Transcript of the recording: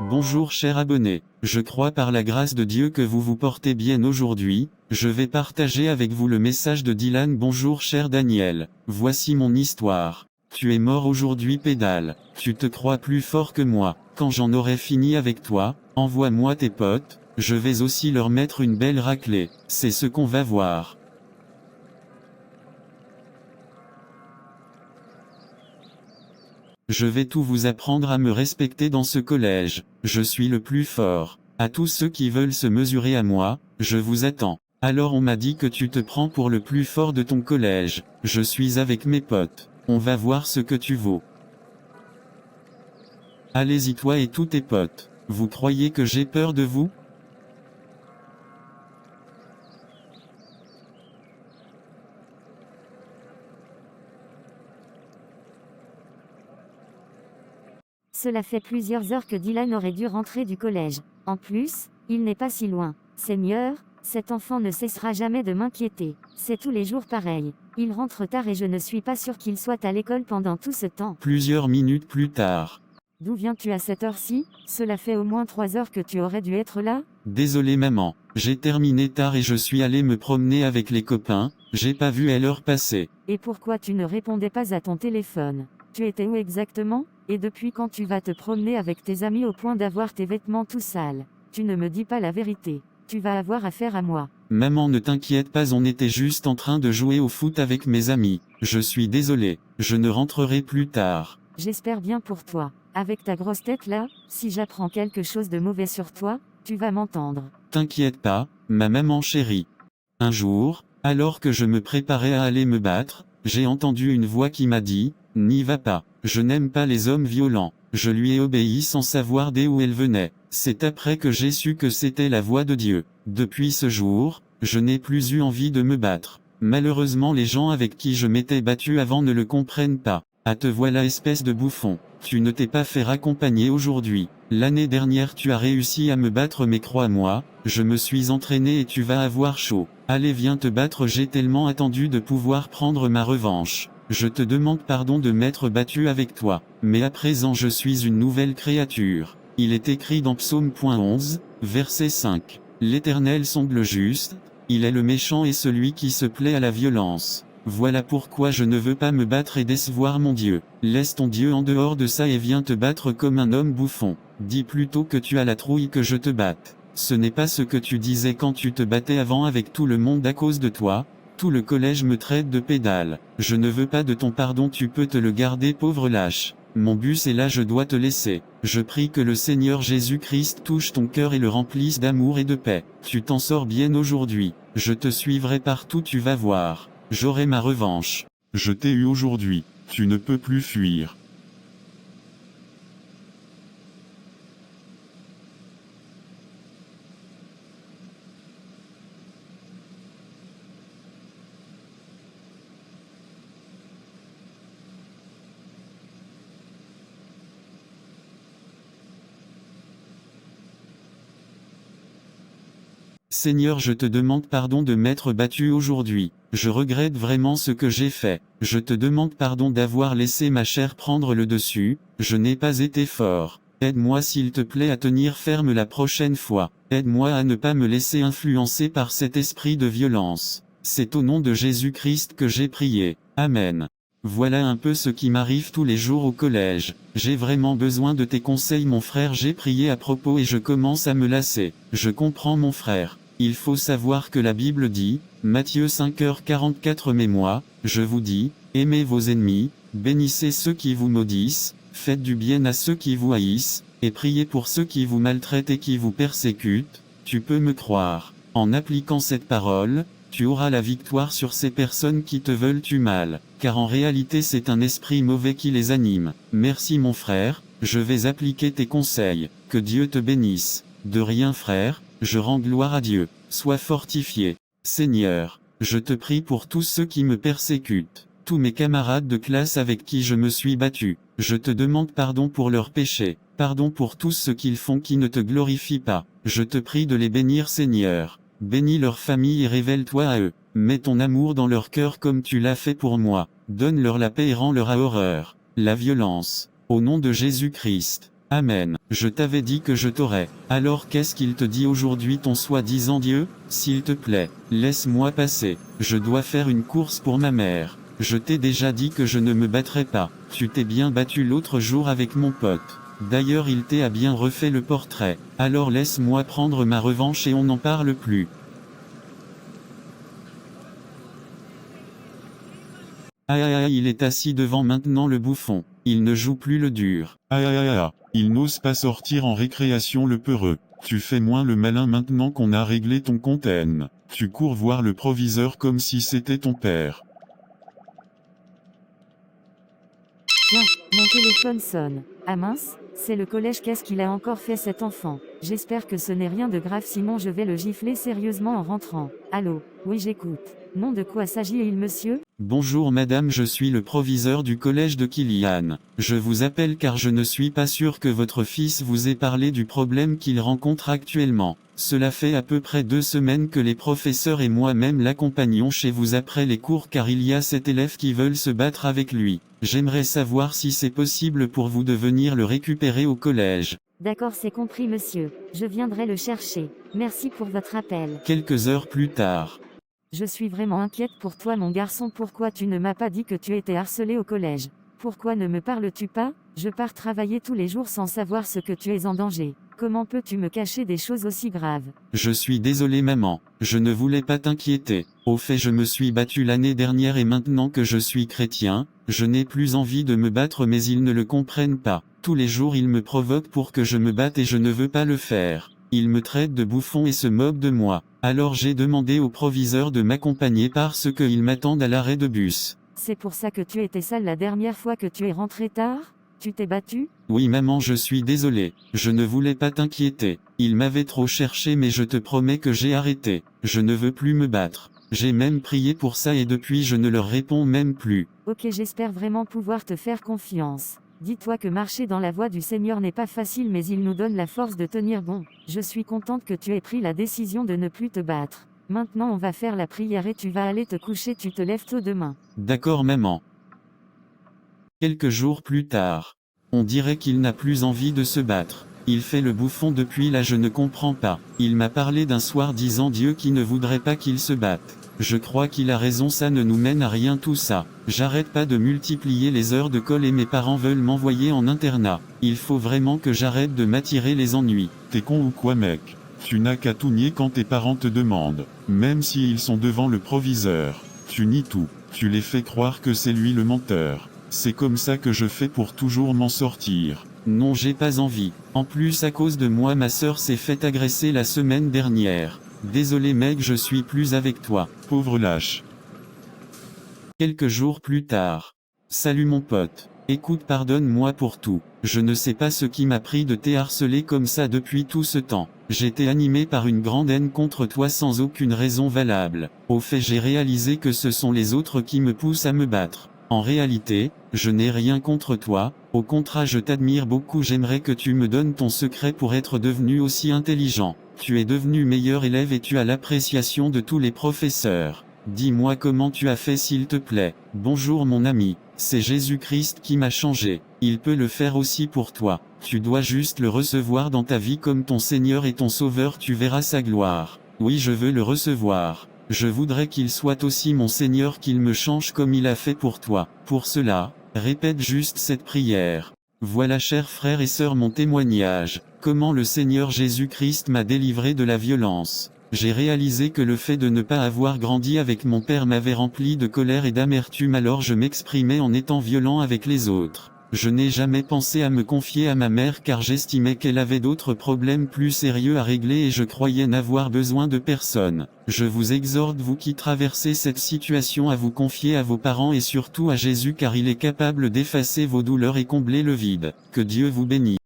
Bonjour cher abonné, je crois par la grâce de Dieu que vous vous portez bien aujourd'hui, je vais partager avec vous le message de Dylan. Bonjour cher Daniel, voici mon histoire. Tu es mort aujourd'hui pédale, tu te crois plus fort que moi, quand j'en aurai fini avec toi, envoie-moi tes potes, je vais aussi leur mettre une belle raclée, c'est ce qu'on va voir. Je vais tout vous apprendre à me respecter dans ce collège, je suis le plus fort. À tous ceux qui veulent se mesurer à moi, je vous attends. Alors on m'a dit que tu te prends pour le plus fort de ton collège, je suis avec mes potes, on va voir ce que tu vaux. Allez-y toi et tous tes potes, vous croyez que j'ai peur de vous ? Cela fait plusieurs heures que Dylan aurait dû rentrer du collège. En plus, il n'est pas si loin. Seigneur, cet enfant ne cessera jamais de m'inquiéter. C'est tous les jours pareil. Il rentre tard et je ne suis pas sûr qu'il soit à l'école pendant tout ce temps. Plusieurs minutes plus tard. D'où viens-tu à cette heure-ci ? Cela fait au moins 3 heures que tu aurais dû être là ? Désolé maman, j'ai terminé tard et je suis allé me promener avec les copains, j'ai pas vu l'heure passer. Et pourquoi tu ne répondais pas à ton téléphone ? Tu étais où exactement ? Et depuis quand tu vas te promener avec tes amis au point d'avoir tes vêtements tout sales ? Tu ne me dis pas la vérité. Tu vas avoir affaire à moi. Maman ne t'inquiète pas, on était juste en train de jouer au foot avec mes amis. Je suis désolé, je ne rentrerai plus tard. J'espère bien pour toi. Avec ta grosse tête là, si j'apprends quelque chose de mauvais sur toi, tu vas m'entendre. T'inquiète pas, ma maman chérie. Un jour, alors que je me préparais à aller me battre, j'ai entendu une voix qui m'a dit « N'y va pas, je n'aime pas les hommes violents ». Je lui ai obéi sans savoir d'où elle venait. C'est après que j'ai su que c'était la voix de Dieu. Depuis ce jour, je n'ai plus eu envie de me battre. Malheureusement les gens avec qui je m'étais battu avant ne le comprennent pas. Ah te voilà espèce de bouffon. Tu ne t'es pas fait raccompagner aujourd'hui. L'année dernière tu as réussi à me battre mais crois-moi, je me suis entraîné et tu vas avoir chaud. Allez viens te battre, j'ai tellement attendu de pouvoir prendre ma revanche. Je te demande pardon de m'être battu avec toi, mais à présent je suis une nouvelle créature. Il est écrit dans Psaume 11, verset 5. L'Éternel semble juste, il est le méchant et celui qui se plaît à la violence. Voilà pourquoi je ne veux pas me battre et décevoir mon Dieu. Laisse ton Dieu en dehors de ça et viens te battre comme un homme bouffon. Dis plutôt que tu as la trouille que je te batte. Ce n'est pas ce que tu disais quand tu te battais avant avec tout le monde à cause de toi. Tout le collège me traite de pédale. Je ne veux pas de ton pardon, tu peux te le garder pauvre lâche. Mon bus est là, je dois te laisser. Je prie que le Seigneur Jésus-Christ touche ton cœur et le remplisse d'amour et de paix. Tu t'en sors bien aujourd'hui. Je te suivrai partout, tu vas voir. J'aurai ma revanche. Je t'ai eu aujourd'hui. Tu ne peux plus fuir. Seigneur, je te demande pardon de m'être battu aujourd'hui. Je regrette vraiment ce que j'ai fait. Je te demande pardon d'avoir laissé ma chair prendre le dessus. Je n'ai pas été fort. Aide-moi s'il te plaît à tenir ferme la prochaine fois. Aide-moi à ne pas me laisser influencer par cet esprit de violence. C'est au nom de Jésus-Christ que j'ai prié. Amen. Voilà un peu ce qui m'arrive tous les jours au collège. J'ai vraiment besoin de tes conseils mon frère, j'ai prié à propos et je commence à me lasser. Je comprends mon frère. Il faut savoir que la Bible dit, Matthieu 5h44 mais moi, je vous dis, aimez vos ennemis, bénissez ceux qui vous maudissent, faites du bien à ceux qui vous haïssent, et priez pour ceux qui vous maltraitent et qui vous persécutent. Tu peux me croire. En appliquant cette parole, tu auras la victoire sur ces personnes qui te veulent du mal, car en réalité c'est un esprit mauvais qui les anime. Merci mon frère, je vais appliquer tes conseils, que Dieu te bénisse. De rien frère, je rends gloire à Dieu, sois fortifié. Seigneur, je te prie pour tous ceux qui me persécutent, tous mes camarades de classe avec qui je me suis battu. Je te demande pardon pour leurs péchés, pardon pour tout ce qu'ils font qui ne te glorifie pas. Je te prie de les bénir Seigneur. Bénis leur famille et révèle-toi à eux. Mets ton amour dans leur cœur comme tu l'as fait pour moi. Donne-leur la paix et rends-leur à horreur la violence. Au nom de Jésus-Christ. Amen. Je t'avais dit que je t'aurais. Alors qu'est-ce qu'il te dit aujourd'hui ton soi-disant Dieu? S'il te plaît, laisse-moi passer. Je dois faire une course pour ma mère. Je t'ai déjà dit que je ne me battrais pas. Tu t'es bien battu l'autre jour avec mon pote. D'ailleurs il a bien refait le portrait. Alors laisse-moi prendre ma revanche et on n'en parle plus. Ah, il est assis devant maintenant le bouffon. Il ne joue plus le dur. Il n'ose pas sortir en récréation le peureux. Tu fais moins le malin maintenant qu'on a réglé ton compte N. Tu cours voir le proviseur comme si c'était ton père. Tiens, mon téléphone sonne. Ah mince, c'est le collège, qu'est-ce qu'il a encore fait cet enfant? J'espère que ce n'est rien de grave, sinon je vais le gifler sérieusement en rentrant. Allô? Oui, j'écoute. Non, de quoi s'agit-il, monsieur? Bonjour madame, je suis le proviseur du collège de Kylian. Je vous appelle car je ne suis pas sûr que votre fils vous ait parlé du problème qu'il rencontre actuellement. Cela fait à peu près 2 semaines que les professeurs et moi-même l'accompagnons chez vous après les cours car il y a 7 élèves qui veulent se battre avec lui. J'aimerais savoir si c'est possible pour vous de venir le récupérer au collège. D'accord, c'est compris monsieur. Je viendrai le chercher. Merci pour votre appel. Quelques heures plus tard. Je suis vraiment inquiète pour toi mon garçon, pourquoi tu ne m'as pas dit que tu étais harcelé au collège? Pourquoi ne me parles-tu pas? Je pars travailler tous les jours sans savoir ce que tu es en danger. Comment peux-tu me cacher des choses aussi graves? Je suis désolé maman, je ne voulais pas t'inquiéter. Au fait je me suis battu l'année dernière et maintenant que je suis chrétien, je n'ai plus envie de me battre mais ils ne le comprennent pas. Tous les jours ils me provoquent pour que je me batte et je ne veux pas le faire. Ils me traitent de bouffon et se moquent de moi. Alors j'ai demandé au proviseur de m'accompagner parce qu'ils m'attendent à l'arrêt de bus. C'est pour ça que tu étais sale la dernière fois que tu es rentré tard? Tu t'es battu? Oui maman, je suis désolé, je ne voulais pas t'inquiéter. Ils m'avaient trop cherché mais je te promets que j'ai arrêté. Je ne veux plus me battre. J'ai même prié pour ça et depuis je ne leur réponds même plus. Ok, j'espère vraiment pouvoir te faire confiance. Dis-toi que marcher dans la voie du Seigneur n'est pas facile mais il nous donne la force de tenir bon. Je suis contente que tu aies pris la décision de ne plus te battre. Maintenant on va faire la prière et tu vas aller te coucher, tu te lèves tôt demain. D'accord maman. Quelques jours plus tard. On dirait qu'il n'a plus envie de se battre. Il fait le bouffon depuis là, je ne comprends pas. Il m'a parlé d'un soir disant Dieu qui ne voudrait pas qu'il se batte. Je crois qu'il a raison, ça ne nous mène à rien tout ça. J'arrête pas de multiplier les heures de colle et mes parents veulent m'envoyer en internat. Il faut vraiment que j'arrête de m'attirer les ennuis. T'es con ou quoi mec? Tu n'as qu'à tout nier quand tes parents te demandent. Même si ils sont devant le proviseur. Tu nies tout. Tu les fais croire que c'est lui le menteur. C'est comme ça que je fais pour toujours m'en sortir. Non, j'ai pas envie. En plus à cause de moi ma sœur s'est fait agresser la semaine dernière. Désolé mec, je suis plus avec toi. Pauvre lâche. Quelques jours plus tard. Salut mon pote. Écoute, pardonne-moi pour tout. Je ne sais pas ce qui m'a pris de t'harceler comme ça depuis tout ce temps. J'étais animé par une grande haine contre toi sans aucune raison valable. Au fait, j'ai réalisé que ce sont les autres qui me poussent à me battre. En réalité, je n'ai rien contre toi, au contraire je t'admire beaucoup, j'aimerais que tu me donnes ton secret pour être devenu aussi intelligent. Tu es devenu meilleur élève et tu as l'appréciation de tous les professeurs. Dis-moi comment tu as fait s'il te plaît. Bonjour mon ami, c'est Jésus-Christ qui m'a changé. Il peut le faire aussi pour toi. Tu dois juste le recevoir dans ta vie comme ton Seigneur et ton Sauveur, tu verras sa gloire. Oui, je veux le recevoir. Je voudrais qu'il soit aussi mon Seigneur, qu'il me change comme il a fait pour toi. Pour cela, répète juste cette prière. Voilà chers frères et sœurs mon témoignage, comment le Seigneur Jésus-Christ m'a délivré de la violence. J'ai réalisé que le fait de ne pas avoir grandi avec mon père m'avait rempli de colère et d'amertume, alors je m'exprimais en étant violent avec les autres. Je n'ai jamais pensé à me confier à ma mère car j'estimais qu'elle avait d'autres problèmes plus sérieux à régler et je croyais n'avoir besoin de personne. Je vous exhorte, vous qui traversez cette situation, à vous confier à vos parents et surtout à Jésus car il est capable d'effacer vos douleurs et combler le vide. Que Dieu vous bénisse.